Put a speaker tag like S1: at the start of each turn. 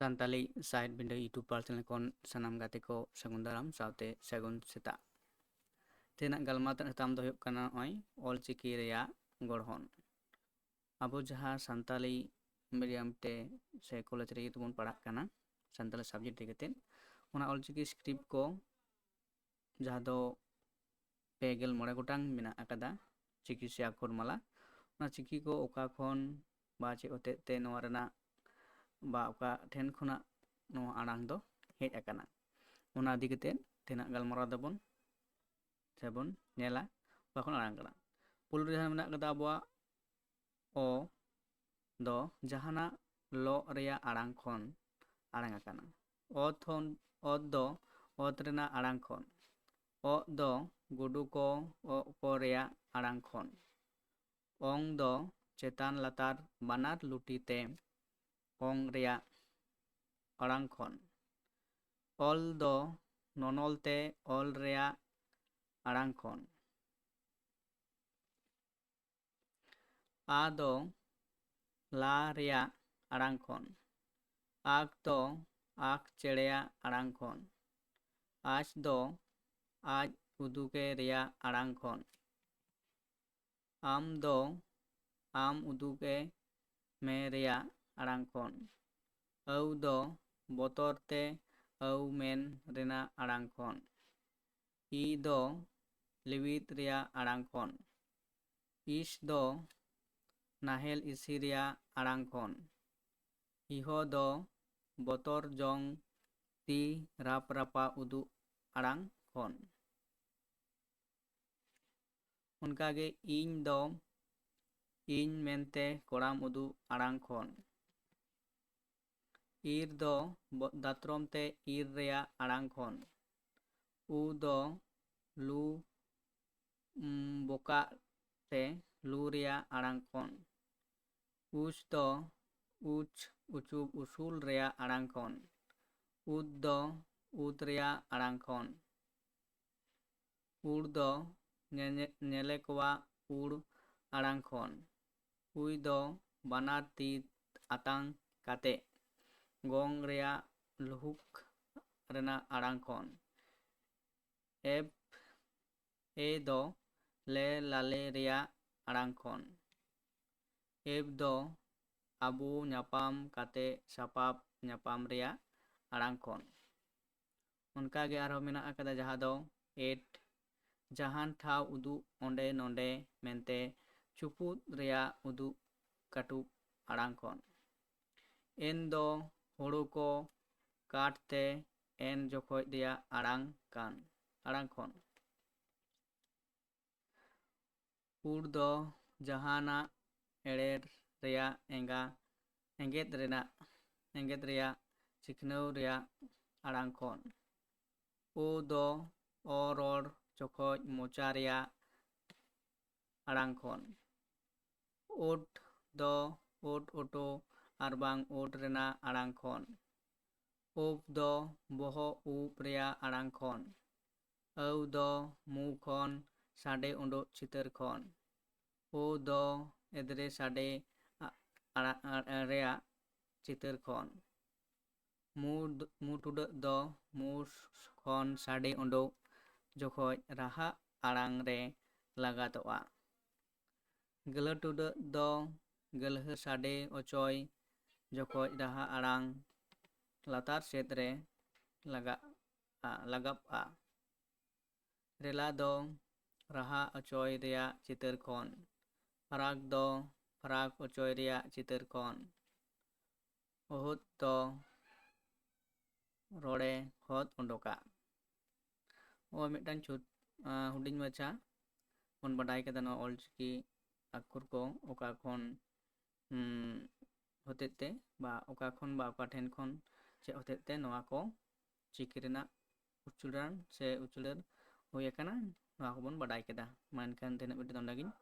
S1: ᱥᱟᱱᱛᱟᱞᱤ ᱥᱟᱦᱮᱫ ᱵᱤᱱᱰᱟᱹ YouTube percent ᱠᱷᱚᱱ ᱥᱟᱱᱟᱢ ᱜᱟᱛᱮ ᱠᱚ ᱥᱟᱹᱜᱩᱱ ᱫᱟᱨᱟᱢ ᱥᱟᱶᱛᱮ ᱥᱟᱹᱜᱩᱱ ᱥᱮᱛᱟᱜ। ᱛᱮᱦᱮᱧᱟᱜ ᱜᱟᱞᱢᱟᱨᱟᱣ ᱥᱟᱛᱟᱢ ᱫᱚ ᱦᱩᱭᱩᱜ ᱠᱟᱱᱟ ᱱᱚᱜᱼᱚᱭ ᱚᱞᱪᱤᱠᱤ ᱨᱮᱭᱟᱜ ᱜᱚᱲᱦᱚᱱ। ᱟᱵᱚ ᱡᱟᱦᱟᱸ ᱥᱟᱱᱛᱟᱞᱤ ᱢᱤᱰᱤᱭᱟᱢ ᱛᱮ ᱥᱮ ᱠᱚᱞᱮᱡᱽ ᱨᱮ ᱛᱮᱵᱚᱱ ᱯᱟᱲᱦᱟᱜ ᱠᱟᱱᱟ ᱥᱟᱱᱛᱟᱞᱤ ᱥᱟᱵᱡᱮᱠᱴ ᱤᱫᱤ ᱠᱟᱛᱮᱫ ᱚᱱᱟ ᱚᱞᱪᱤᱠᱤ ᱥᱠᱨᱤᱯᱴ ᱠᱚ ᱡᱟᱦᱟᱸ ᱫᱚ 2.5 ᱜᱚᱴᱟᱝ ᱢᱮᱱᱟᱜ ᱟᱠᱟᱫᱟ ᱪᱤᱠᱤ ᱥᱮ ᱟᱠᱷᱚᱨ ᱢᱟᱞᱟ। ᱚᱱᱟ ᱪᱤᱠᱤ ᱠᱚ ᱚᱠᱟ ᱠᱷᱚᱱ বা ᱪᱮᱫ ᱦᱚᱛᱮᱡ ᱛᱮ ᱱᱚᱣᱟ ᱨᱮᱱᱟᱜ বা ᱚᱠᱟ ᱴᱷᱮᱱ ᱠᱷᱚᱱᱟᱜ ᱱᱚᱣᱟ ᱟᱲᱟᱝ ᱫᱚ ᱦᱮᱡ ᱟᱠᱟᱱᱟ ᱚᱱᱟ ᱤᱫᱤ ᱠᱟᱛᱮᱫ ᱛᱮᱦᱮᱧᱟᱜ ᱜᱟᱞᱢᱟᱨᱟᱣ ᱫᱚᱵᱚᱱ ᱥᱮᱵᱚᱱ ᱧᱮᱞᱟ ᱚᱠᱟ ᱠᱷᱚᱱ ᱟᱲᱟᱝ ᱠᱟᱱᱟ। ᱯᱳᱭᱞᱳ ᱨᱮ ᱡᱟᱦᱟᱸ ᱢᱮᱱᱟᱜ ᱟᱠᱟᱫᱟ ᱟᱵᱚᱣᱟᱜ ᱚ ᱫᱚ ᱡᱟᱦᱟᱱᱟᱜ ᱞᱚᱜ ᱨᱮᱭᱟᱜ 아랑 ᱠᱷᱚᱱ 아랑 아까나 ᱚᱛ ᱫᱚ ᱚᱛ ᱨᱮᱱᱟᱜ 아랑 ᱠᱷᱚᱱ ᱚᱜ ᱫᱚ ᱜᱩᱰᱩ ᱠᱚ ᱚᱜ ᱠᱚ ᱨᱮᱭᱟᱜ 아랑 ᱠᱷᱚᱱ ᱚᱝ ᱫᱚ ᱪᱮᱛᱟᱱ ᱞᱟᱛᱟᱨ ᱵᱟᱱᱟᱨ ᱞᱩᱴᱤ ᱛᱮ ᱚᱝ ᱨᱮᱭᱟᱜ 아랑 ᱠᱷᱚᱱ ᱚᱞ ᱫᱚ ᱱᱚᱱᱚᱞ ᱛᱮ ᱚᱞ ᱨᱮᱭᱟᱜ 아랑 ᱠᱷᱚᱱ ᱟ ᱫᱚ ᱞᱟ ᱨᱮᱭᱟᱜ 아랑 ᱠᱷᱚᱱ ᱟᱠ ᱫᱚ ᱟᱠ ᱪᱮᱬᱮᱭᱟᱜ 아랑 ᱠᱷᱚᱱ ᱟᱡ ᱫᱚ ᱟᱡ ᱩᱫᱩᱜᱮ ᱨᱮᱭᱟᱜ 아랑 ᱠᱷᱚᱱ ᱟᱢ ᱫᱚ ᱟᱢ ᱩᱫᱩᱜᱮ ᱢᱮ ᱨᱮᱭᱟᱜ 아랑 ᱠᱷᱚᱱ ᱟᱹᱣ ᱫᱚ ᱵᱚᱛᱚᱨ ᱛᱮ ᱟᱹᱣ ᱢᱮᱱ ᱨᱮᱱᱟᱜ 아랑 ᱠᱷᱚᱱ ᱤ ᱫᱚ ᱞᱤᱣᱤᱫ ᱨᱮᱭᱟᱜ 아랑 ᱠᱷᱚᱱ ᱤᱥ ᱫᱚ ᱱᱟᱦᱮᱞ ᱤᱥᱤ ᱨᱮᱭᱟᱜ 아랑 ᱠᱷᱚᱱ ᱤᱦᱚ ᱫᱚ ᱵᱚᱛᱚᱨ ᱡᱚᱝ ᱛᱤ ᱨᱟᱯ ᱨᱟᱯᱟ ᱩᱫᱩᱜ 아랑 ᱠᱷᱚᱱ ᱚᱱᱠᱟᱜᱮ ᱤᱧ ᱫᱚ ᱤᱧ ᱢᱮᱱᱛᱮ ᱠᱚᱲᱟᱢ ᱩᱫᱩᱜ 아랑 ᱠᱷᱚᱱ ᱤᱨ ᱫᱚ ᱫᱟᱛᱨᱚᱢ ᱛᱮ ᱤᱨ ᱨᱮᱭᱟᱜ 아랑 ᱠᱷᱚᱱ ᱩ ᱫᱚ ᱞᱩ ᱵᱚᱠᱟᱜ ᱛᱮ ᱞᱩ ᱨᱮᱭᱟᱜ 아랑 ᱠᱷᱚᱱ ᱩᱪ ᱫᱚ ᱩᱪ ᱩᱪᱩ ᱩᱥᱩᱞ ᱨᱮᱭᱟᱜ 아랑 ᱠᱷᱚᱱ ᱩᱫ ᱫᱚ ᱩᱫ ᱨᱮᱭᱟᱜ 아랑 ᱠᱷᱚᱱ ᱩᱲ ᱫᱚ ᱧᱮᱞᱮ ᱠᱚᱣᱟᱜ ᱩᱲ 아랑 ᱠᱷᱚᱱ ᱩᱭ ᱫᱚ ᱵᱟᱱᱟᱨ ᱛᱤ ᱟᱛᱟᱝ ᱠᱟᱛᱮ ᱜᱚᱝ ᱨᱮᱭᱟᱜ ᱞᱩᱦᱩᱠ ᱨᱮᱱᱟᱜ 아랑 ᱠᱷᱚᱱ ᱮ ᱫᱚ ᱞᱮ ᱞᱟᱞᱮ ᱨᱮᱭᱟᱜ 아랑 ᱠᱷᱚᱱ ᱮᱵ ᱫᱚ ᱟᱵᱩ ᱧᱟᱯᱟᱢ ᱠᱟᱛᱮ ᱥᱟᱯᱟᱵ ᱧᱟᱯᱟᱢ ᱨᱮᱭᱟᱜ 아랑 ᱠᱷᱚᱱ ᱚᱱᱠᱟᱜᱮ 아ᱨᱦᱚᱸ ᱢᱮᱱᱟᱜ ᱟᱠᱟᱫᱟ ᱡᱟᱦᱟᱸ ᱫᱚ ᱮᱴ ᱡᱟᱦᱟᱱ ᱴᱷᱟᱶ ᱩᱫᱩᱜ ᱚᱸᱰᱮ ᱱᱚᱰᱮ ᱢᱮᱱᱛᱮ ᱪᱩᱯᱩᱫ ᱨᱮᱭᱟᱜ ᱩᱫᱩᱜ ᱠᱟᱹᱴᱩᱵ 아랑 ᱠᱷᱚᱱ ᱮᱱ ᱫᱚ ᱦᱳᱲᱳ ᱠᱚ ᱠᱟᱴ ᱛᱮ ᱮᱱ ᱡᱚᱠᱷᱚᱡ ᱨᱮᱭᱟᱜ 아랑 ᱠᱷᱚᱱ ᱩᱲ ᱫᱚ ᱡᱟᱦᱟᱱᱟᱜ ᱮᱲᱮᱨ ᱨᱮᱭᱟᱜ ᱮᱸᱜᱮᱫ ᱨᱮᱭᱟᱜ ᱪᱤᱠᱷᱱᱟᱹᱣ ᱨᱮᱭᱟᱜ 아랑 ᱠᱷᱚᱱ ᱳ ᱫᱚ ᱚ ᱨᱚᱲ ᱡᱚᱠᱷᱚᱡ ᱢᱚᱪᱟ ᱨᱮᱭᱟᱜ 아랑 ᱠᱷᱚᱱ ᱳᱴ ᱫᱚ ᱳᱴ ᱳᱴᱳ ᱟᱨᱵᱟᱝ ᱳᱴ ᱨᱮᱱᱟᱜ 아랑 ᱠᱷᱚᱱ ᱩᱵ ᱫᱚ ᱵᱚᱦᱚᱜ ᱩᱵ ᱨᱮᱭᱟᱜ 아랑 ᱠᱷᱚᱱ ᱟᱹᱣ ᱫᱚ ᱢᱩ ᱠᱷᱚᱱ ᱥᱟᱰᱮ ᱩᱰᱩᱜ ᱪᱤᱛᱟᱹᱨ ᱠᱷᱚᱱ ᱳ ᱫᱚ ᱮᱫᱽᱨᱮ ᱥᱟᱰᱮ ᱨᱮᱭᱟᱜ ᱪᱤᱛᱟᱹᱨ ᱠᱷᱚᱱ ᱢᱩ ᱴᱩᱰᱟᱹᱜ ᱫᱚ ᱢᱩ ᱠᱷᱚᱱ ᱥᱟᱰᱮ ᱩᱰᱩᱜ ᱡᱚᱠᱷᱚᱡ ᱨᱟᱦᱟ 아ᱲᱟᱝ ᱨᱮ ᱞᱟᱜᱟᱛᱚᱜᱼᱟ ᱜᱟᱹᱞᱦᱟᱹ ᱴᱩᱰᱟᱹᱜ ᱫᱚ ᱜᱟᱹᱞᱦᱟᱹ ᱥᱟᱰᱮ ᱚᱪᱚᱭ ᱡᱚᱠᱷᱚᱡ ᱨᱟᱦᱟ 아ᱲᱟᱝ ᱞᱟᱛᱟᱨ ᱥᱮᱫ ᱨᱮ ᱞᱟᱜᱟᱵᱼᱟ ᱨᱮᱞᱟ ᱫᱚ ᱨᱟᱦᱟ ᱚᱪᱚᱭ ᱨᱮᱭᱟᱜ ᱪᱤᱛᱟᱹᱨ ᱠᱷᱚᱱ ᱯᱷᱟᱨᱟᱠ ᱫᱚ ᱯᱷᱟᱨᱟᱠ ᱚᱪᱚᱭ ᱨᱮᱭᱟᱜ ᱪᱤᱛᱟᱹᱨ ᱠᱷᱚᱱ ᱚᱦᱚᱫ ᱫᱚ ᱨᱚᱲᱮ ᱦᱚᱫ ᱩᱰᱩᱠᱟ ᱱᱚᱜᱼᱚᱭ ᱢᱤᱫᱴᱟᱝ ᱦᱩᱰᱤᱧ ᱢᱟᱪᱷᱟ ᱵᱚᱱ ᱵᱟᱰᱟᱭ ᱠᱮᱫᱟ ᱱᱚᱣᱟ ᱚᱞᱪᱤᱠᱤ ᱟᱠᱷᱚᱨ ᱠᱚ ᱚᱠᱟ ᱠᱷᱚᱱ ᱦᱚᱛᱮᱡ ᱛᱮ ᱵᱟ ᱚᱠᱟ ᱠᱷᱚᱱ ᱵᱟ ᱚᱠᱟ ᱴᱷᱮᱱ ᱠᱷᱚᱱ ᱪᱮᱫ ᱦᱚᱛᱮᱡ ᱛᱮ ᱱᱚᱣᱟ ᱠᱚ ᱪᱤᱠᱤ ᱨᱮᱱᱟᱜ ᱩᱪᱷᱟᱹᱱ ᱥᱮ ᱩᱪᱷᱟᱹᱱ ᱦᱩᱭ ᱟᱠᱟᱱᱟ ᱱᱚᱣᱟ ᱠᱚᱵᱚᱱ ᱵᱟᱰᱟᱭ ᱠᱮᱫᱟ ᱢᱟ ᱮᱱᱠᱷᱟᱱ ᱛᱮᱦᱮᱧᱟᱜ ᱵᱷᱤᱰᱤᱭᱳ ᱫᱚ ᱚᱸᱰᱮ ᱜᱤᱧ